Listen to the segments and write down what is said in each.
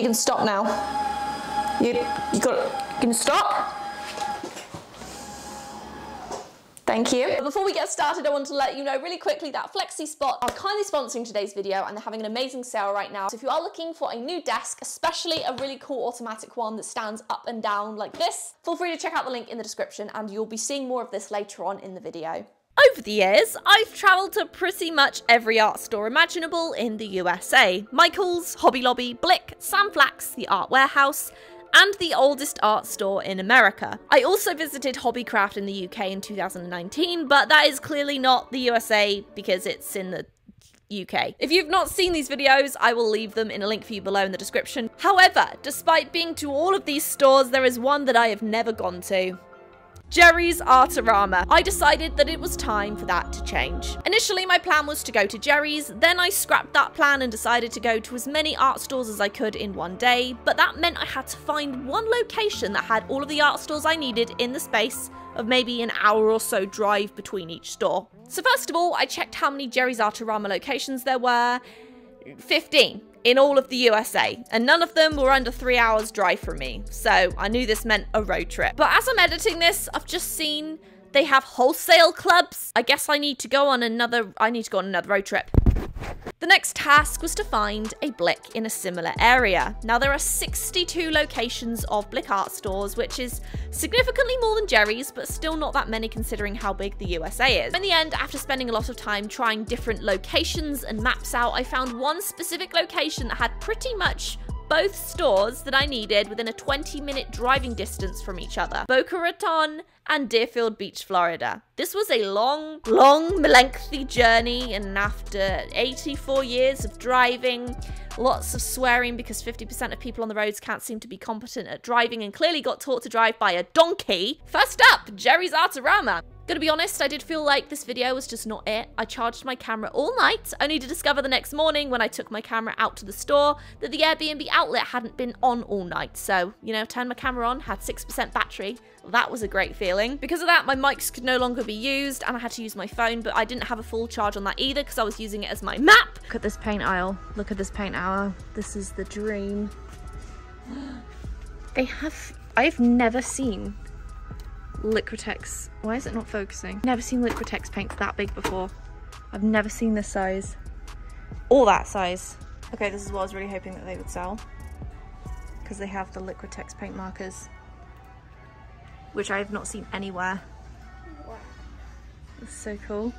you can stop now. You can stop. Thank you. Before we get started, I want to let you know really quickly that Flexispot are kindly sponsoring today's video and they're having an amazing sale right now. So if you are looking for a new desk, especially a really cool automatic one that stands up and down like this, feel free to check out the link in the description and you'll be seeing more of this later on in the video. Over the years, I've travelled to pretty much every art store imaginable in the USA. Michael's, Hobby Lobby, Blick, Sam Flax, the Art Warehouse, and the oldest art store in America. I also visited Hobbycraft in the UK in 2019, but that is clearly not the USA because it's in the UK. If you've not seen these videos, I will leave them in a link for you below in the description. However, despite being to all of these stores, there is one that I have never gone to. Jerry's Artarama. I decided that it was time for that to change. Initially, my plan was to go to Jerry's, then I scrapped that plan and decided to go to as many art stores as I could in one day, but that meant I had to find one location that had all of the art stores I needed in the space of maybe an hour or so drive between each store. So first of all, I checked how many Jerry's Artarama locations there were. 15. In all of the USA, and none of them were under 3 hours drive from me, so I knew this meant a road trip. But as I'm editing this, I've just seen they have wholesale clubs. I guess I need to go on another road trip. The next task was to find a Blick in a similar area. Now there are 62 locations of Blick art stores, which is significantly more than Jerry's, but still not that many considering how big the USA is. In the end, after spending a lot of time trying different locations and maps out, I found one specific location that had pretty much both stores that I needed within a 20-minute driving distance from each other. Boca Raton and Deerfield Beach, Florida. This was a long, lengthy journey, and after 84 years of driving, lots of swearing because 50% of people on the roads can't seem to be competent at driving and clearly got taught to drive by a donkey. First up, Jerry's Artarama. Gonna be honest, I did feel like this video was just not it. I charged my camera all night, only to discover the next morning when I took my camera out to the store that the Airbnb outlet hadn't been on all night. So, you know, turned my camera on, had 6% battery. That was a great feeling. Because of that, my mics could no longer be used and I had to use my phone, but I didn't have a full charge on that either because I was using it as my map. Look at this paint aisle. Look at this paint aisle. This is the dream. I've never seen Liquitex. Why is it not focusing? Never seen Liquitex paints that big before. I've never seen this size. Or that size. Okay, this is what I was really hoping that they would sell. Because they have the Liquitex paint markers. Which I have not seen anywhere. That's so cool.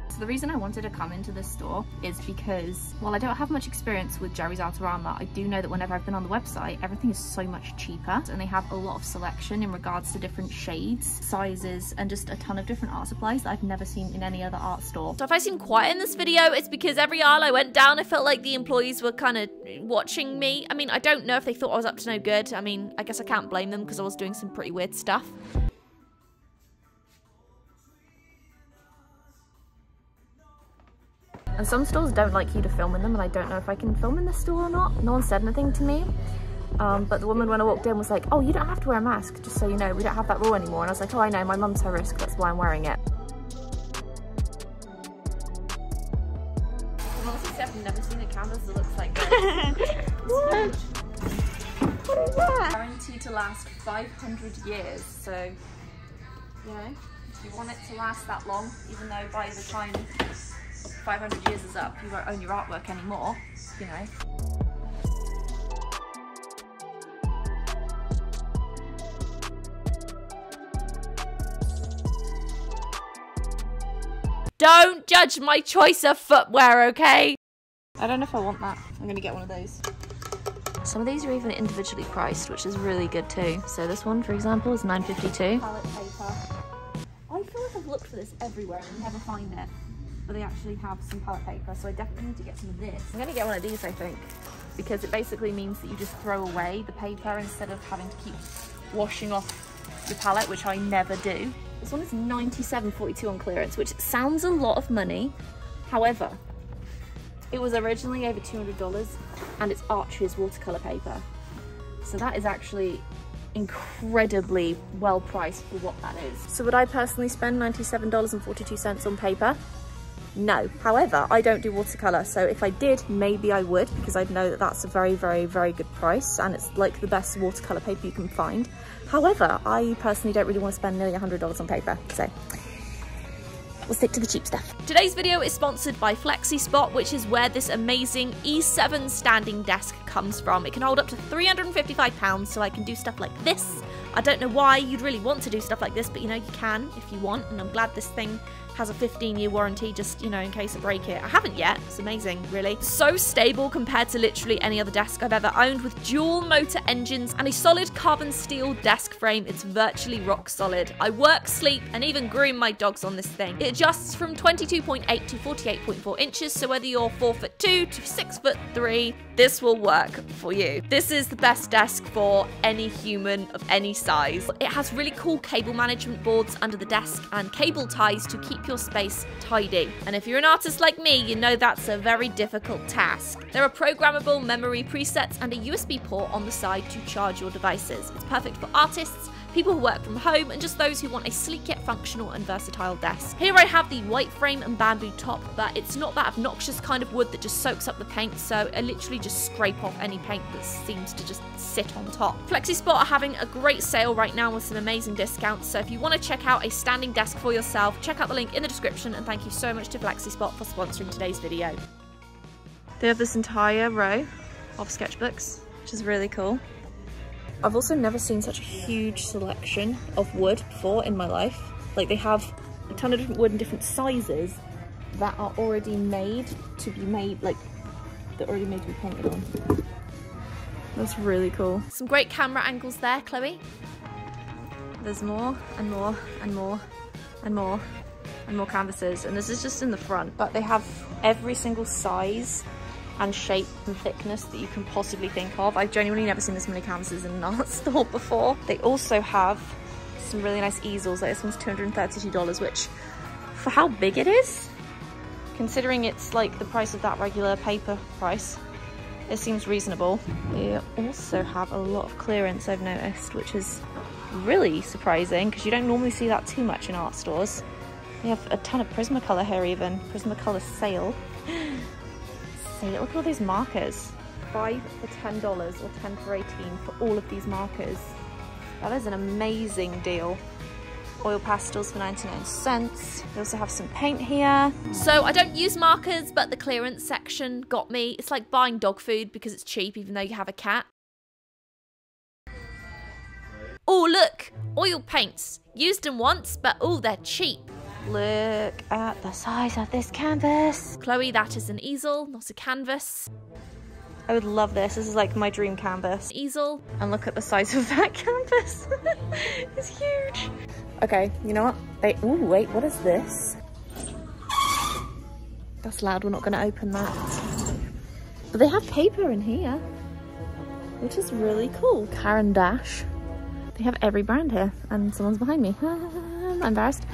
So the reason I wanted to come into this store is because, while I don't have much experience with Jerry's Artarama, I do know that whenever I've been on the website, everything is so much cheaper and they have a lot of selection in regards to different shades, sizes, and just a ton of different art supplies that I've never seen in any other art store. So if I seem quiet in this video, it's because every aisle I went down, I felt like the employees were kind of watching me. I mean, I don't know if they thought I was up to no good. I mean, I guess I can't blame them because I was doing some pretty weird stuff. And some stores don't like you to film in them, and I don't know if I can film in this store or not. No one said anything to me. But the woman when I walked in was like, oh, you don't have to wear a mask, just so you know, we don't have that rule anymore. And I was like, oh, I know, my mum's high risk, that's why I'm wearing it. Honestly, I've never seen a canvas that looks like this. What? What is that? Guaranteed to last 500 years, so, you know, if you want it to last that long, even though by the time 500 years is up, you won't own your artwork anymore, you know. Don't judge my choice of footwear, okay? I don't know if I want that. I'm gonna get one of those. Some of these are even individually priced, which is really good too. So this one, for example, is $9.52. Palette paper. I feel like I've looked for this everywhere and never find it. But they actually have some palette paper, so I definitely need to get some of this. I'm gonna get one of these, I think, because it basically means that you just throw away the paper instead of having to keep washing off your palette, which I never do. This one is $97.42 on clearance, which sounds a lot of money. However, it was originally over $200 and it's Archie's watercolor paper. So that is actually incredibly well priced for what that is. So would I personally spend $97.42 on paper? No. However, I don't do watercolour, so if I did, maybe I would, because I'd know that that's a very, very, very good price, and it's like the best watercolour paper you can find. However, I personally don't really want to spend nearly $100 on paper, so we'll stick to the cheap stuff. Today's video is sponsored by Flexispot, which is where this amazing E7 standing desk comes from. It can hold up to 355 pounds, so I can do stuff like this. I don't know why you'd really want to do stuff like this, but you know, you can if you want, and I'm glad this thing has a 15-year warranty, just, you know, in case I break it. I haven't yet. It's amazing, really. So stable compared to literally any other desk I've ever owned, with dual motor engines and a solid carbon steel desk frame. It's virtually rock solid. I work, sleep, and even groom my dogs on this thing. It adjusts from 22.8 to 48.4 inches, so whether you're 4'2" to 6'3", this will work for you. This is the best desk for any human of any size. It has really cool cable management boards under the desk and cable ties to keep your space tidy. And if you're an artist like me, you know that's a very difficult task. There are programmable memory presets and a USB port on the side to charge your devices. It's perfect for artists, people who work from home, and just those who want a sleek yet functional and versatile desk. Here I have the white frame and bamboo top, but it's not that obnoxious kind of wood that just soaks up the paint, so I literally just scrape off any paint that seems to just sit on top. Flexispot are having a great sale right now with some amazing discounts, so if you want to check out a standing desk for yourself, check out the link in the description, and thank you so much to Flexispot for sponsoring today's video. They have this entire row of sketchbooks, which is really cool. I've also never seen such a huge selection of wood before in my life. Like, they have a ton of different wood in different sizes that are already made to be made, like, they're already made to be painted on. That's really cool. Some great camera angles there, Chloe. There's more and more and more and more and more canvases, and this is just in the front, but they have every single size and shape and thickness that you can possibly think of. I've genuinely never seen this many canvases in an art store before. They also have some really nice easels. Like, this one's $232, which, for how big it is, considering it's like the price of that regular paper price, it seems reasonable. They also have a lot of clearance, I've noticed, which is really surprising because you don't normally see that too much in art stores. They have a ton of Prismacolor here, even. Prismacolor sale. Look at all these markers. 5 for $10 or 10 for 18 for all of these markers. That is an amazing deal. Oil pastels for 99 cents. They also have some paint here. So I don't use markers, but the clearance section got me. It's like buying dog food because it's cheap even though you have a cat. Oh, look! Oil paints. Used them once, but oh, they're cheap. Look at the size of this canvas. Chloe, that is an easel, not a canvas. I would love this. This is like my dream canvas. Easel. And look at the size of that canvas. It's huge. Okay, you know what? Oh, wait, what is this? That's loud. We're not going to open that. But they have paper in here, which is really cool. Caran d'Ache. They have every brand here, and someone's behind me. I'm embarrassed.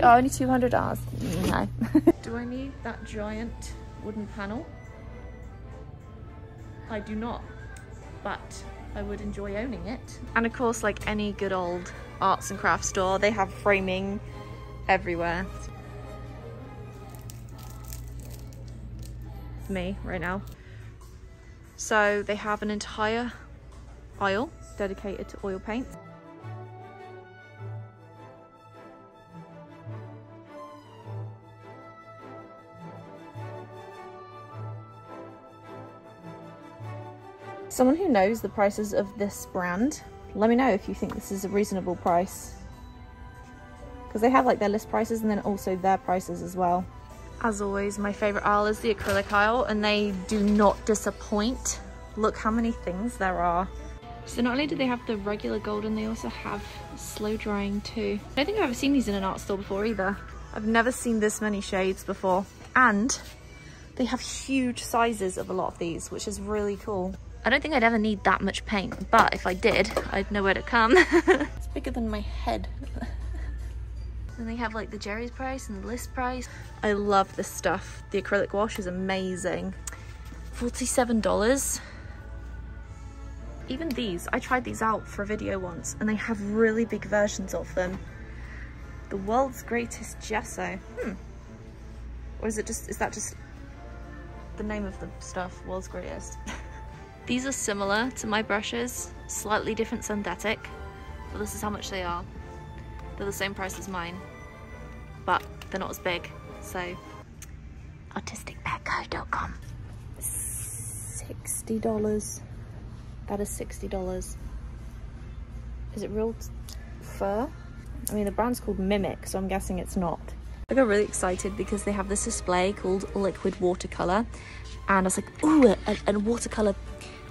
Oh, only $200. No. Do I need that giant wooden panel? I do not, but I would enjoy owning it. And of course, like any good old arts and crafts store, they have framing everywhere. Me right now. So they have an entire aisle dedicated to oil paints. Someone who knows the prices of this brand, let me know if you think this is a reasonable price. Because they have like their list prices and then also their prices as well. As always, my favourite aisle is the acrylic aisle, and they do not disappoint. Look how many things there are. So not only do they have the regular golden, they also have slow drying too. I don't think I've ever seen these in an art store before either. I've never seen this many shades before. And they have huge sizes of a lot of these, which is really cool. I don't think I'd ever need that much paint, but if I did, I'd know where to come. It's bigger than my head. And they have like the Jerry's price and the list price. I love this stuff. The acrylic wash is amazing. $47. even these, I tried these out for a video once and they have really big versions of them. The world's greatest gesso. Or is that just the name of the stuff, world's greatest? These are similar to my brushes, slightly different synthetic, but this is how much they are. They're the same price as mine, but they're not as big, so artisticbagco.com. $60. That is $60. Is it real fur? I mean, the brand's called Mimic, so I'm guessing it's not. I got really excited because they have this display called Liquid Watercolor, and I was like, ooh, a watercolor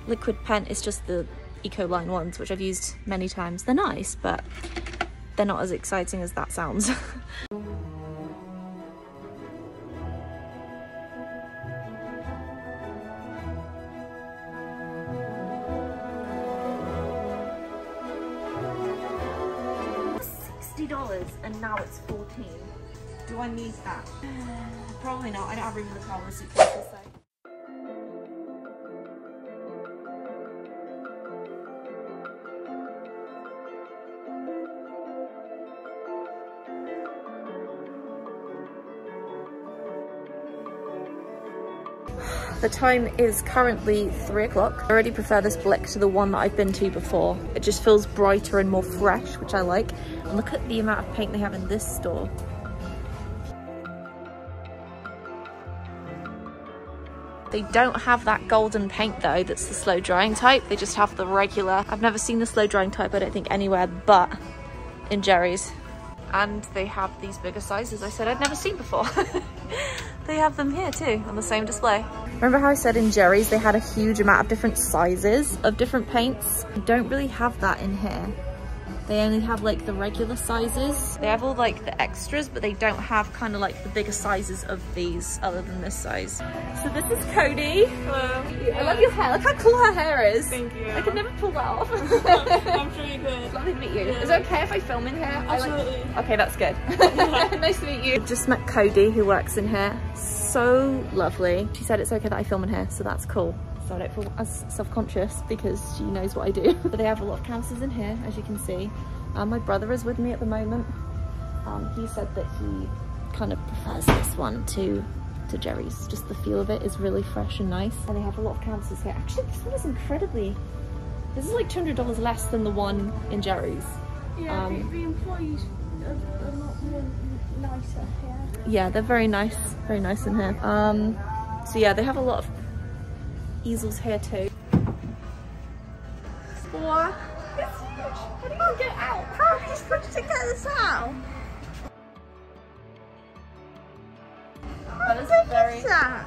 liquid pen. Is just the Eco Line ones, which I've used many times. They're nice, but they're not as exciting as that sounds. $60 and now it's $14. Do I need that? Probably not. I don't have room in the car with suitcases, so. The time is currently 3 o'clock. I already prefer this Blick to the one that I've been to before. It just feels brighter and more fresh, which I like. And look at the amount of paint they have in this store. They don't have that golden paint though, that's the slow drying type. They just have the regular. I've never seen the slow drying type, I don't think, anywhere but in Jerry's. And they have these bigger sizes I said I'd never seen before. They have them here too, on the same display. Remember how I said in Jerry's they had a huge amount of different sizes of different paints? They don't really have that in here. They only have like the regular sizes. They have all like the extras, but they don't have kind of like the bigger sizes of these other than this size. So this is Cody. Hello. I love your hair. Look how cool her hair is. Thank you. I could never pull that off. I'm sure you could. Lovely to meet you. Yeah. Is it okay if I film in here? Absolutely. Okay, that's good. Nice to meet you. Just met Cody, who works in here. So lovely. She said it's okay that I film in here, so that's cool. So I don't feel as self-conscious because she knows what I do. But they have a lot of canvases in here, as you can see. My brother is with me at the moment. He said that he kind of prefers this one to Jerry's. Just the feel of it is really fresh and nice. And they have a lot of canvases here. Actually, this one is incredibly... This is like $200 less than the one in Jerry's. Yeah, the employees are a lot more nicer here. Yeah, they're very nice in here. So yeah, they have a lot of easels here too. What? It's huge. How do you get out? How are you supposed to get this out? That is very... that?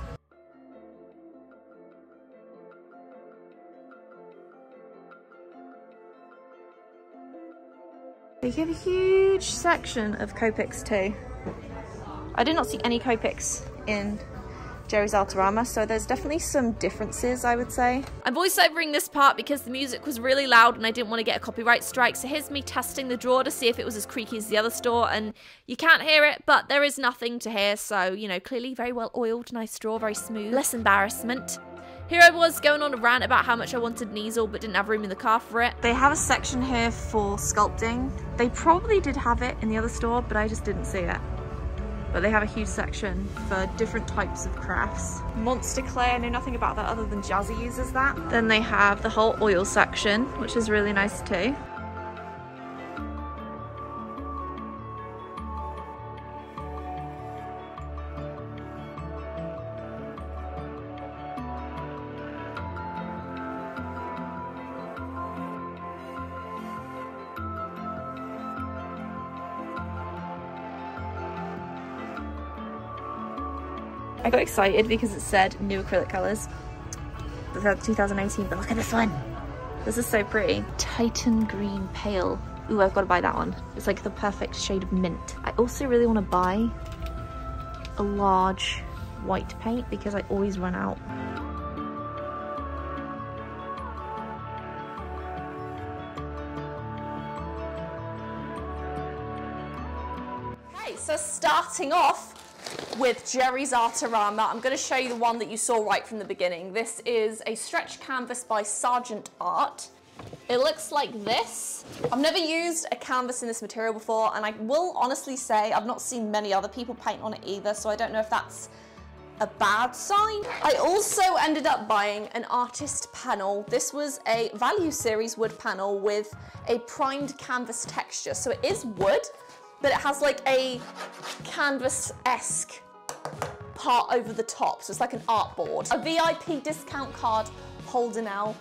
They have a huge section of Copics too. I did not see any Copics in Jerry's Artarama, so there's definitely some differences, I would say. I'm voiceovering this part because the music was really loud and I didn't want to get a copyright strike, so here's me testing the drawer to see if it was as creaky as the other store, and you can't hear it, but there is nothing to hear, so, you know, clearly very well oiled, nice drawer, very smooth, less embarrassment. Here I was going on a rant about how much I wanted an easel but didn't have room in the car for it. They have a section here for sculpting. They probably did have it in the other store, but I just didn't see it. But they have a huge section for different types of crafts. Monster clay, I know nothing about that other than Jazzy uses that. Then they have the whole oil section, which is really nice too. I got excited because it said new acrylic colours. It said 2018, but look at this one. This is so pretty. Titan Green Pale. Ooh, I've got to buy that one. It's like the perfect shade of mint. I also really want to buy a large white paint because I always run out. Okay, so starting off with Jerry's Artarama, I'm going to show you the one that you saw right from the beginning. This is a stretch canvas by Sargent Art. It looks like this. I've never used a canvas in this material before, and I will honestly say I've not seen many other people paint on it either, so I don't know if that's a bad sign. I also ended up buying an artist panel. This was a value series wood panel with a primed canvas texture. So it is wood, but it has like a canvas-esque part over the top. So it's like an art board. A VIP discount card holder now.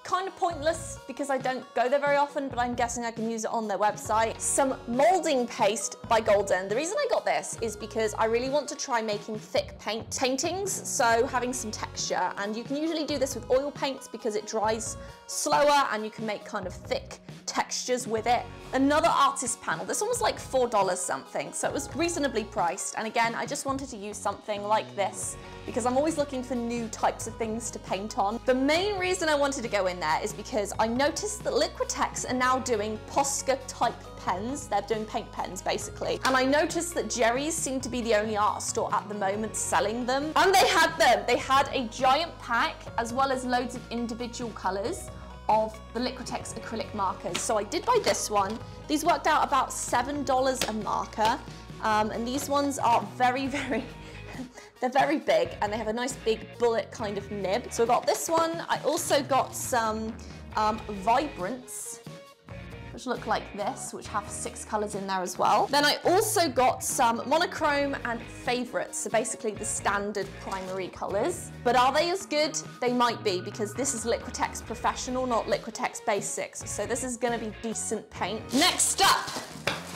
Kind of pointless because I don't go there very often, but I'm guessing I can use it on their website. Some molding paste by Golden. The reason I got this is because I really want to try making thick paintings, so having some texture, and you can usually do this with oil paints because it dries slower and you can make kind of thick textures with it. Another artist panel. This one was like $4 something, so it was reasonably priced. And again, I just wanted to use something like this because I'm always looking for new types of things to paint on. The main reason I wanted to go in there is because I noticed that Liquitex are now doing Posca type pens. They're doing paint pens basically. And I noticed that Jerry's seemed to be the only art store at the moment selling them. And they had them. They had a giant pack as well as loads of individual colors of the Liquitex acrylic markers. So I did buy this one. These worked out about $7 a marker. And these ones are very, they're very big, and they have a nice big bullet kind of nib. So I got this one. I also got some Vibrants, which look like this, which have 6 colors in there as well. Then I also got some monochrome and favorites, so basically the standard primary colors. But are they as good? They might be, because this is Liquitex Professional, not Liquitex Basics. So this is gonna be decent paint. Next up,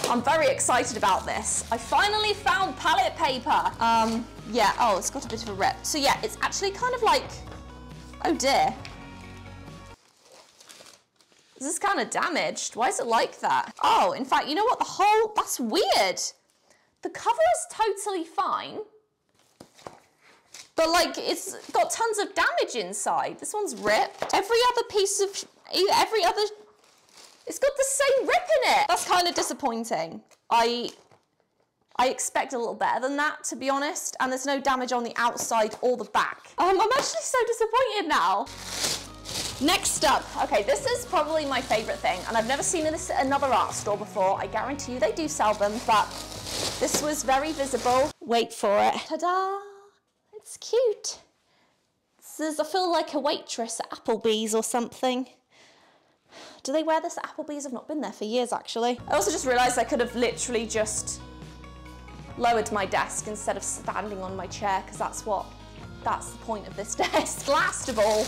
I'm very excited about this. I finally found palette paper. Yeah, oh, it's got a bit of a rip. So yeah, it's actually kind of like, oh dear. This is kind of damaged. Why is it like that? Oh, in fact, you know what? That's weird. The cover is totally fine, but like it's got tons of damage inside. This one's ripped. It's got the same rip in it. That's kind of disappointing. I expect a little better than that, to be honest, and there's no damage on the outside or the back. I'm actually so disappointed now. Next up, okay, this is probably my favorite thing, and I've never seen this at another art store before. I guarantee you they do sell them, but this was very visible. Wait for it. Ta-da! It's cute. I feel like a waitress at Applebee's or something. Do they wear this at Applebee's? I've not been there for years, actually. I also just realized I could have literally just lowered my desk instead of standing on my chair, because that's the point of this desk. Last of all,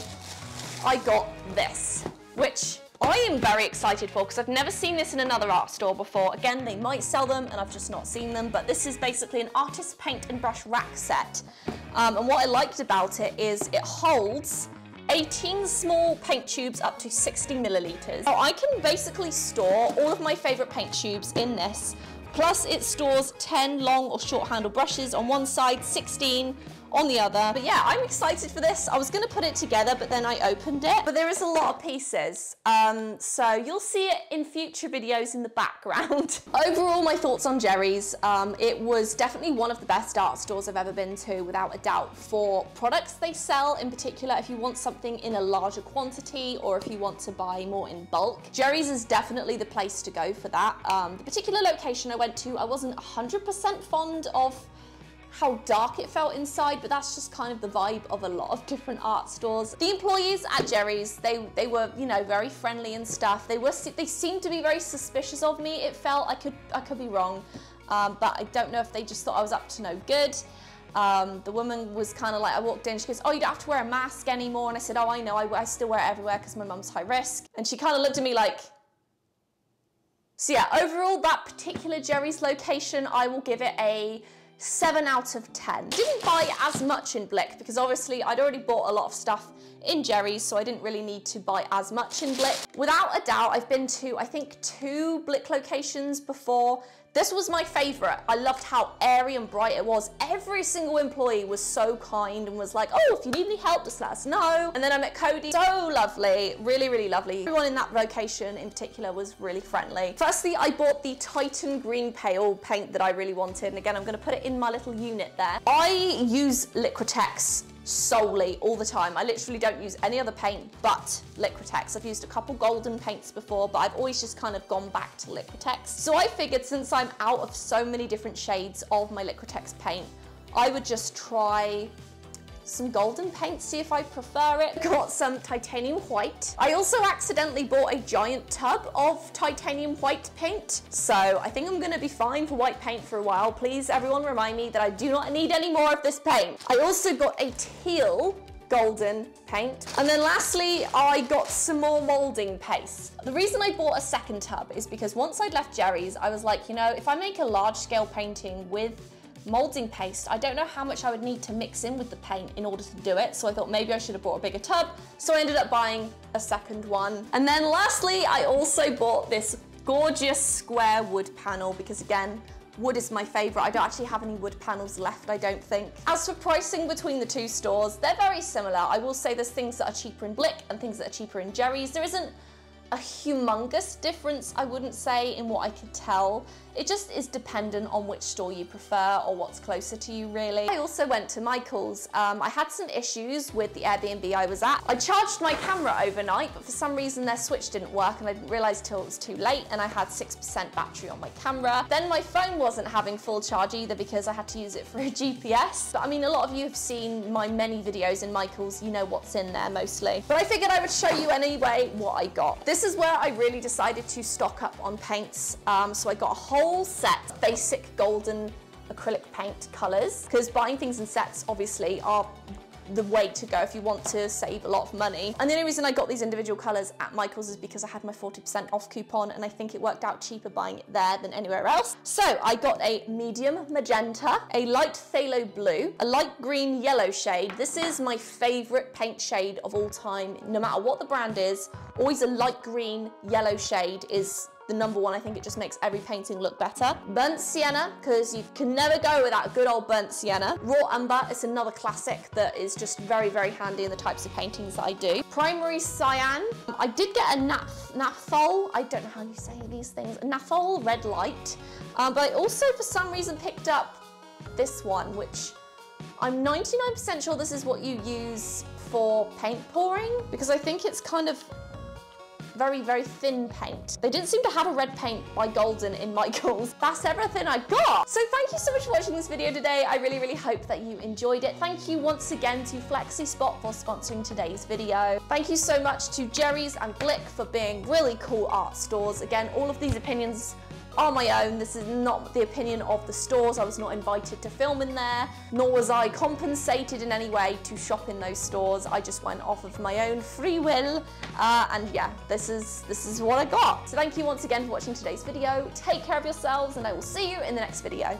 I got this, which I am very excited for because I've never seen this in another art store before. Again, they might sell them and I've just not seen them, but this is basically an artist paint and brush rack set. And what I liked about it is it holds 18 small paint tubes up to 60 milliliters. So I can basically store all of my favorite paint tubes in this. Plus it stores 10 long or short handle brushes on one side, 16 on the other. But yeah, I'm excited for this. I was gonna put it together, but then I opened it. But there is a lot of pieces. So you'll see it in future videos in the background. Overall, my thoughts on Jerry's. It was definitely one of the best art stores I've ever been to, without a doubt, for products they sell. In particular, if you want something in a larger quantity or if you want to buy more in bulk, Jerry's is definitely the place to go for that. The particular location I went to, I wasn't 100% fond of how dark it felt inside, but that's just kind of the vibe of a lot of different art stores. The employees at Jerry's, they were, you know, very friendly and stuff. They seemed to be very suspicious of me. It felt, I could be wrong, but I don't know if they just thought I was up to no good. The woman was kind of like, I walked in, she goes, oh, you don't have to wear a mask anymore. And I said, oh, I know, I still wear it everywhere because my mum's high risk. And she kind of looked at me like, so yeah, overall, that particular Jerry's location, I will give it a 7 out of 10. Didn't buy as much in Blick because obviously I'd already bought a lot of stuff in Jerry's, so I didn't really need to buy as much in Blick. Without a doubt, I've been to, I think, 2 Blick locations before. This was my favorite. I loved how airy and bright it was. Every single employee was so kind and was like, oh, if you need any help, just let us know. And then I met Cody, so lovely, really, really lovely. Everyone in that location in particular was really friendly. Firstly, I bought the Titan Green Pale paint that I really wanted. And again, I'm gonna put it in my little unit there. I use Liquitex solely all the time. I literally don't use any other paint but Liquitex. I've used a couple golden paints before, but I've always just kind of gone back to Liquitex. So I figured since I'm out of so many different shades of my Liquitex paint, I would just try some golden paint, see if I prefer it. Got some titanium white. I also accidentally bought a giant tub of titanium white paint, so I think I'm gonna be fine for white paint for a while. Please, everyone, remind me that I do not need any more of this paint. I also got a teal golden paint. And then lastly, I got some more molding paste. The reason I bought a second tub is because once I'd left Jerry's, I was like, you know, if I make a large scale painting with molding paste, I don't know how much I would need to mix in with the paint in order to do it, so I thought maybe I should have bought a bigger tub, so I ended up buying a second one. And then lastly, I also bought this gorgeous square wood panel because, again, wood is my favourite. I don't actually have any wood panels left, I don't think. As for pricing between the two stores, they're very similar. I will say there's things that are cheaper in Blick and things that are cheaper in Jerry's. There isn't a humongous difference, I wouldn't say, in what I could tell. It just is dependent on which store you prefer or what's closer to you, really. I also went to Michael's. I had some issues with the Airbnb I was at. I charged my camera overnight, but for some reason their switch didn't work and I didn't realise till it was too late, and I had 6% battery on my camera. Then my phone wasn't having full charge either because I had to use it for a GPS. But I mean, a lot of you have seen my many videos in Michael's, you know what's in there mostly. But I figured I would show you anyway what I got. This is where I really decided to stock up on paints. So I got a whole set of basic golden acrylic paint colours, because buying things in sets obviously are the way to go if you want to save a lot of money. And the only reason I got these individual colours at Michael's is because I had my 40% off coupon, and I think it worked out cheaper buying it there than anywhere else. So I got a medium magenta, a light phthalo blue, a light green yellow shade. This is my favourite paint shade of all time, no matter what the brand is. Always a light green yellow shade is the number one. I think it just makes every painting look better. Burnt sienna, because you can never go without a good old burnt sienna. Raw umber is another classic that is just very, very handy in the types of paintings that I do. Primary cyan. I did get a naphthol, I don't know how you say these things, naphthol red light. But I also, for some reason, picked up this one, which I'm 99% sure this is what you use for paint pouring, because I think it's kind of very, very thin paint. They didn't seem to have a red paint by Golden in Michael's. That's everything I got. So thank you so much for watching this video today. I really, really hope that you enjoyed it. Thank you once again to Flexispot for sponsoring today's video. Thank you so much to Jerry's and Blick for being really cool art stores. Again, all of these opinions are my own. This is not the opinion of the stores. I was not invited to film in there, nor was I compensated in any way to shop in those stores. I just went off of my own free will, and yeah, this is what I got. So thank you once again for watching today's video. Take care of yourselves, and I will see you in the next video.